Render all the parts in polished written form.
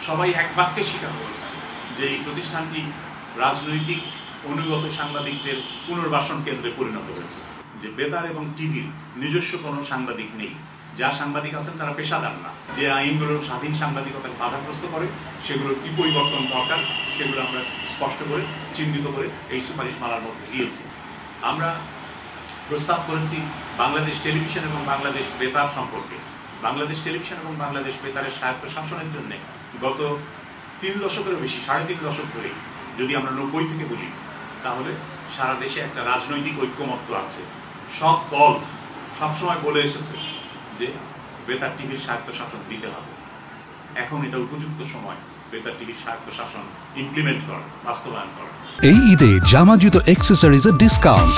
সবাই এক বাক্যে স্বীকার করেছেন যে এই প্রতিষ্ঠানটি রাজনৈতিক অনুগত সাংবাদিকদের পুনর্বাসন কেন্দ্রে পরিণত হয়েছে। যে বেতার এবং টিভির নিজস্ব কোনো সাংবাদিক নেই, যা সাংবাদিক আছেন তারা পেশাদার না। যে আইনগুলোর স্বাধীন সাংবাদিকতাকে বাধাগ্রস্ত করে সেগুলোর কি পরিবর্তন দরকার সেগুলো আমরা স্পষ্ট করে চিহ্নিত করে এই সুপারিশমালার মধ্যে দিয়েছি। আমরা প্রস্তাব করেছি বাংলাদেশ টেলিভিশন এবং বাংলাদেশ বেতার সম্পর্কে। বাংলাদেশ টেলিভিশন এবং বাংলাদেশ বেতারের স্বায়ত্তশাসনের জন্য গত 3 দশকেরও বেশি, 3.5 দশক ধরেই যদি আমরা 90 থেকে বলি তাহলে সারা দেশে একটা রাজনৈতিক ঐক্যমত্য আছে। সব দল সবসময় বলে এসেছে যে বেতার টিভির স্বায়ত্তশাসন দিতে হবে। এখন এটা উপযুক্ত সময় বেতার টিভির স্বায়ত্তশাসন ইমপ্লিমেন্ট করা, বাস্তবায়ন করা। এই ঈদে জামা জুতো অ্যাক্সেসরিজের ডিসকাউন্ট।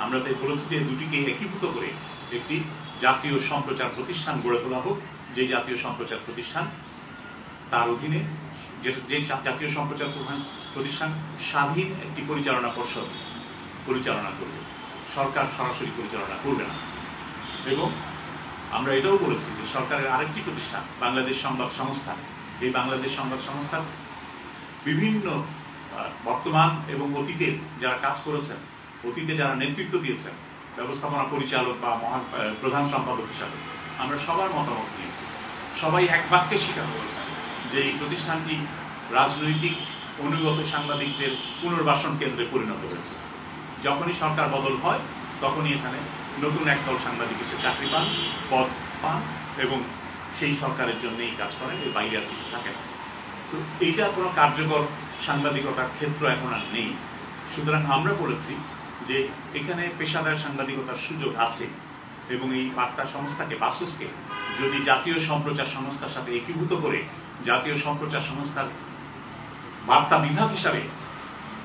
আমরা তাই বলেছি যে দুটিকে একীভূত করে একটি জাতীয় সম্প্রচার প্রতিষ্ঠান গড়ে তোলা হোক। যে জাতীয় সম্প্রচার প্রতিষ্ঠান তার অধীনে যে জাতীয় সম্প্রচার প্রতিষ্ঠান স্বাধীন একটি পরিচালনা পর্ষদ পরিচালনা করবে, সরকার সরাসরি পরিচালনা করবে না। এবং আমরা এটাও বলেছি যে সরকারের আরেকটি প্রতিষ্ঠান বাংলাদেশ সংবাদ সংস্থা, এই বাংলাদেশ সংবাদ সংস্থার বিভিন্ন বর্তমান এবং অতীতের যারা কাজ করেছেন, অতীতে যারা নেতৃত্ব দিয়েছেন ব্যবস্থাপনা পরিচালক বা প্রধান সম্পাদক হিসাবে, আমরা সবার মতামত নিয়েছি। সবাই এক বাক্যে স্বীকার করেছেন যে এই প্রতিষ্ঠানটি রাজনৈতিক অনুগত সাংবাদিকদের পুনর্বাসন কেন্দ্রে পরিণত হয়েছে। যখনই সরকার বদল হয় তখনই এখানে নতুন একদল সাংবাদিক এসে চাকরি পান, পদ পান এবং সেই সরকারের জন্যই কাজ করেন, এর বাইরে আর কিছু থাকে না। তো এইটা কোনো কার্যকর সাংবাদিকতার ক্ষেত্র এখন আর নেই। সুতরাং আমরা বলেছি যে এখানে পেশাদার সাংবাদিকতার সুযোগ আছে এবং এই বার্তা সংস্থাকে, বাসসকে যদি জাতীয় সম্প্রচার সংস্থার সাথে একীভূত করে জাতীয় সম্প্রচার সংস্থার বার্তা বিভাগ হিসাবে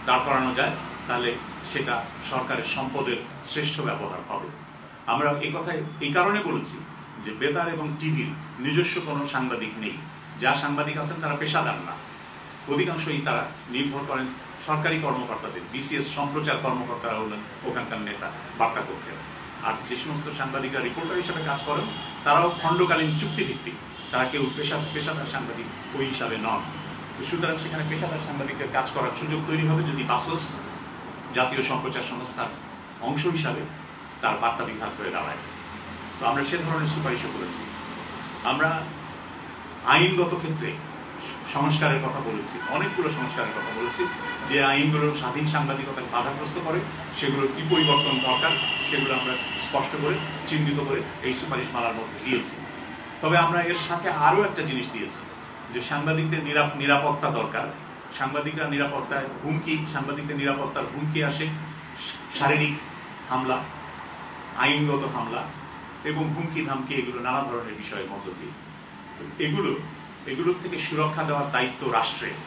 দাঁড় করানো যায় তাহলে সেটা সরকারের সম্পদের শ্রেষ্ঠ ব্যবহার হবে। আমরা এই কথায় এই কারণে বলেছি যে বেতার এবং টিভির নিজস্ব কোনো সাংবাদিক নেই, যা সাংবাদিক আছেন তারা পেশাদার না। অধিকাংশই তারা নির্ভর করেন সরকারি কর্মকর্তাদের, বিসিএস সম্প্রচার কর্মকর্তারা হলেন ওখানকার নেতা, বার্তা কক্ষের। আর যে সমস্ত সাংবাদিকরা রিপোর্টার হিসাবে কাজ করেন তারাও খণ্ডকালীন চুক্তিভিত্তিক, তারা কেউ পেশাদার সাংবাদিক ওই হিসাবে নন। সুতরাং সেখানে পেশাদার সাংবাদিকের কাজ করার সুযোগ তৈরি হবে যদি বাসস জাতীয় সম্প্রচার সংস্থার অংশ হিসাবে তার বার্তা বিভাগ হয়ে দাঁড়ায়। তো আমরা সে ধরনের সুপারিশও করেছি। আমরা আইনগত ক্ষেত্রে সংস্কারের কথা বলেছি, অনেকগুলো সংস্কারের কথা বলেছি। যে আইনগুলোর স্বাধীন সাংবাদিকতাকে বাধাগ্রস্ত করে সেগুলোর কি পরিবর্তন দরকার সেগুলো আমরা স্পষ্ট করে চিহ্নিত করে এই সুপারিশমালার মধ্যে দিয়েছি। তবে আমরা এর সাথে আরও একটা জিনিস দিয়েছি যে সাংবাদিকদের নিরাপত্তা দরকার। সাংবাদিকরা নিরাপত্তায় সাংবাদিকদের নিরাপত্তার হুমকি আসে শারীরিক হামলা, আইনগত হামলা এবং হুমকি ধামকি, এগুলো নানা ধরনের বিষয়ের মধ্য দিয়ে। এগুলোর থেকে সুরক্ষা দেওয়ার দায়িত্ব রাষ্ট্রের।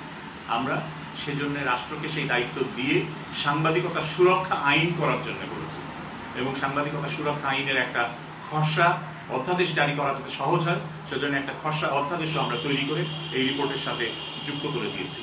আমরা সেজন্য রাষ্ট্রকে সেই দায়িত্ব দিয়ে সাংবাদিকতা সুরক্ষা আইন করার জন্য বলেছি এবং সাংবাদিকতা সুরক্ষা আইনের একটা খসড়া অধ্যাদেশ জারি করা যাতে সহজ হয় সেজন্য একটা খসড়া অধ্যাদেশও আমরা তৈরি করে এই রিপোর্টের সাথে যুক্ত করে দিয়েছি।